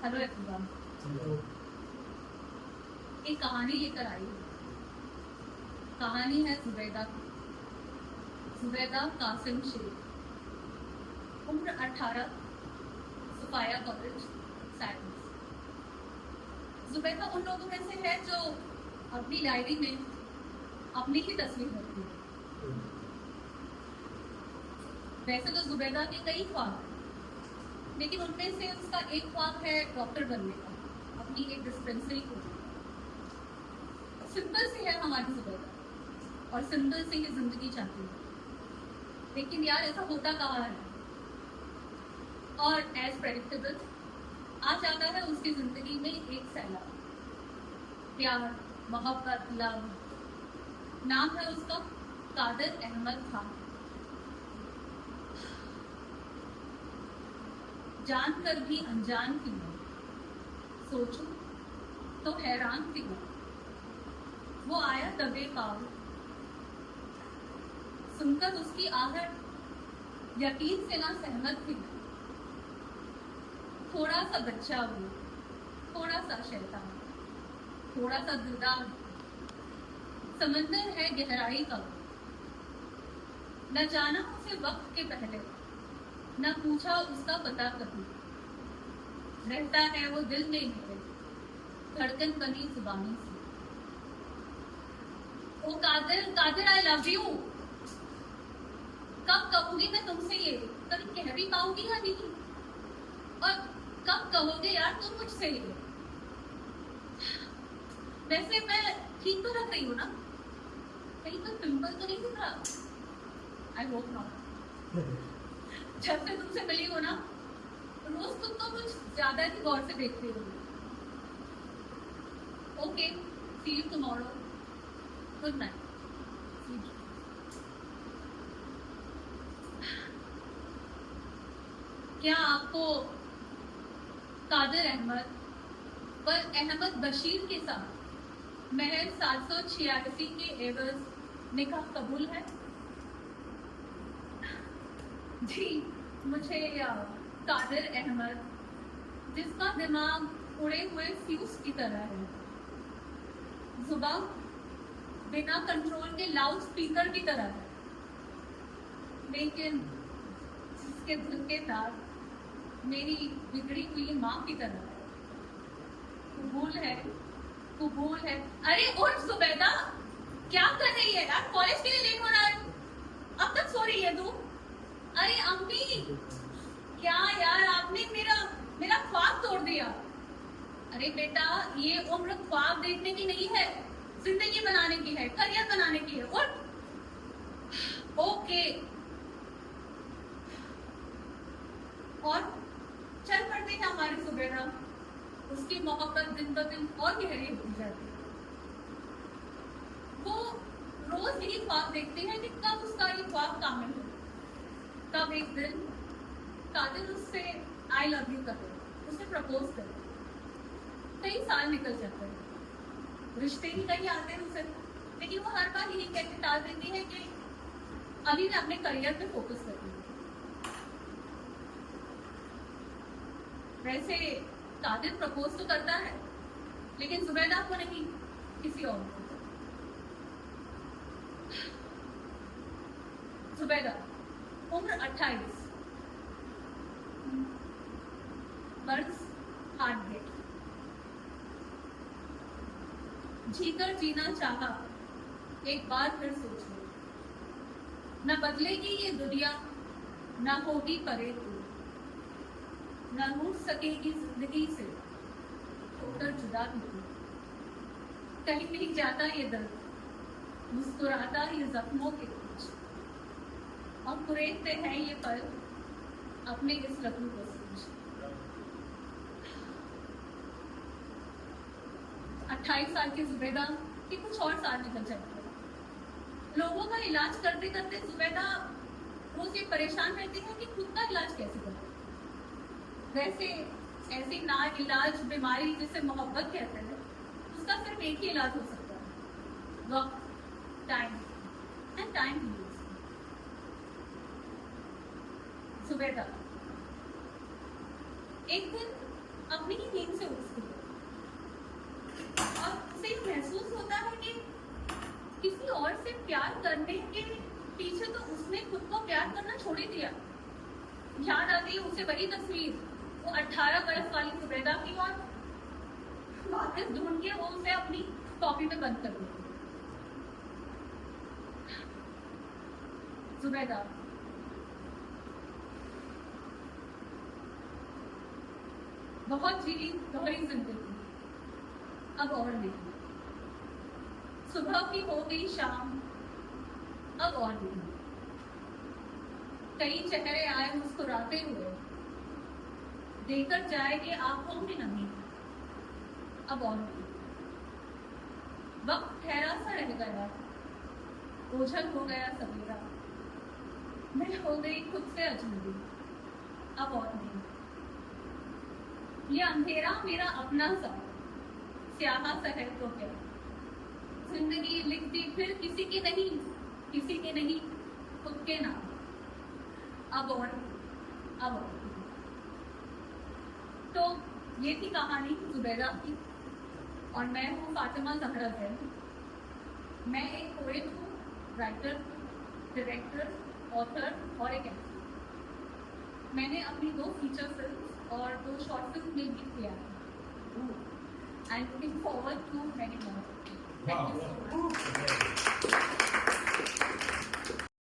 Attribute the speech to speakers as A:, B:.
A: Hello everyone. एक कहानी लेकर आई हूँ। कहानी है जुबैदा की। जुबैदा कासिम शेख, उम्र 18, सफाया कॉलेज साइंस। जुबैदा उन लोगों में से है जो अपनी डायरी में अपनी ही तस्वीर रखती है। वैसे तो जुबैदा के कई ख्वाब हैं, लेकिन उनमें से उसका एक ख्वाब है डॉक्टर बनने का, अपनी एक डिस्पेंसरी खोलने का। सिंपल सी है हमारी जुबैदा, और सिंपल सी ही जिंदगी चाहती है। लेकिन यार ऐसा होता कहाँ है, और एज प्रेडिक्टेबल आ जाता है उसकी जिंदगी में एक सैलाब, प्यार, मोहब्बत, लव। नाम है उसका कादिर अहमद खान। जानकर भी अनजान थी मैं, सोचूं तो हैरान थी मैं। वो आया दबे पाँव, सुनकर उसकी आहट यकीन से ना सहमत थी मैं। थोड़ा सा बच्चा वो, थोड़ा सा शैतान, थोड़ा सा दिलदार, समंदर है गहराई का। न जाना उसे वक्त के पहले, न पूछा उसका पता कभी। रहता है वो दिल में मेरे, धड़कन बनी जुबानी से। ओ Qadir, Qadir I love you. कब कहूंगी मैं तुमसे ये, कभी कह भी पाऊंगी या नहीं? और कब कहोगे यार तुम मुझसे ये? वैसे मैं ठीक तो रख रही हूँ ना? कहीं पर पिंपल तो नहीं दिख रहा? I hope not. जब से तुमसे मिली हो ना, रोज तुम तो कुछ ज्यादा ही गौर से देखते हो। Okay, see you tomorrow. Good night. क्या आपको कादिर अहमद पर अहमद बशीर के साथ महज 786 के एवज निकाह कबूल है? जी, मुझे कादिर अहमद, जिसका दिमाग उड़े हुए फ्यूज की तरह है, जुबान बिना कंट्रोल के लाउड स्पीकर की तरह है, लेकिन जिसके दिल के तार मेरी बिगड़ी हुई माँ की तरह है। कबूल है, कबूल है। अरे उठ जुबैदा, क्या कर रही है यार? कॉलेज के लिए लेट हो रहा है, अब तक सो रही है तू? अरे अम्मी, क्या यार, आपने मेरा मेरा ख्वाब तोड़ दिया। अरे बेटा, ये उम्र ख्वाब देखने की नहीं है, जिंदगी बनाने की है, करियर बनाने की है। उठ। ओके, और चल पड़ते हैं हमारी जुबैदा। उसकी मोहब्बत दिन ब दिन और गहरी होती जाती है। वो रोज यही ख्वाब देखते हैं कि कब उसका ये ख्वाब कामिल हो, कब एक दिन कादिर उससे आई लव यू करे, उसे प्रपोज करे। कई साल निकल जाते हैं, रिश्ते ही कहीं आते हैं उसे, लेकिन वो हर बार यही कह के टाल देती है कि अभी मैं अपने करियर पे फोकस कर रही हूँ। वैसे कादिर प्रपोज तो करता है, लेकिन जुबैदा को नहीं, किसी और को। जुबैदा, उम्र 28, बर्थ हार्टब्रेक। जीकर जीना चाहा, एक बार फिर सोच लो। न बदलेगी ये दुनिया, न होगी परे तू, न रूठ सकेगी जिंदगी से होकर जुदा भी तू। कहीं नहीं जाता ये दर्द, मुस्कुराता ये जख्मों के बीच, और कुरेदते हैं ये पल अपने इस लहू को सोच। 28 साल की जुबैदा के कुछ और साल निकल जाते हैं। लोगों का इलाज करते करते जुबैदा रोज ये परेशान रहती है कि खुद का इलाज कैसे करें। वैसे ऐसी ना इलाज बीमारी जिसे मोहब्बत कहते हैं, उसका सिर्फ एक ही इलाज हो सकता है, वक्त, time and time use. Zubaida, एक दिन अपनी ही नींद से उठती है और उसे महसूस होता है कि किसी और से प्यार करने के पीछे तो उसने खुद को प्यार करना छोड़ ही दिया। याद आती है उसे वही तस्वीर, वो 18 बरस वाली जुबैदा की, और वापस ढूंढ के वो उसे अपनी कॉपी में बंद कर देती। जुबैदा बहुत जी दोहरी जिंदगी, अब और नहीं। सुबह की हो गई शाम, अब और नहीं। कई चेहरे आए मुस्कुराते हुए, देकर जाएंगे आंखों में नमी, अब और नहीं। वक्त ठहरा सा रह गया, ओझल हो गया सवेरा, मैं हो गई खुद से अजनबी, अब और नहीं। ये अंधेरा मेरा अपना सा स्याहा सा है तो क्या, जिंदगी लिखती फिर किसी की नहीं, किसी के नहीं खुद के नाम, अब और तो ये थी कहानी जुबैदा की, और मैं हूँ फातिमा ज़हरा ज़ैन। मैं एक पोएट हूँ, राइटर, डायरेक्टर, ऑथर और एक एक्टर। मैंने अपनी 2 फीचर फिल्म और 2 शॉर्ट फिल्म में भी किया है। I am looking forward to many more. Thank you so much.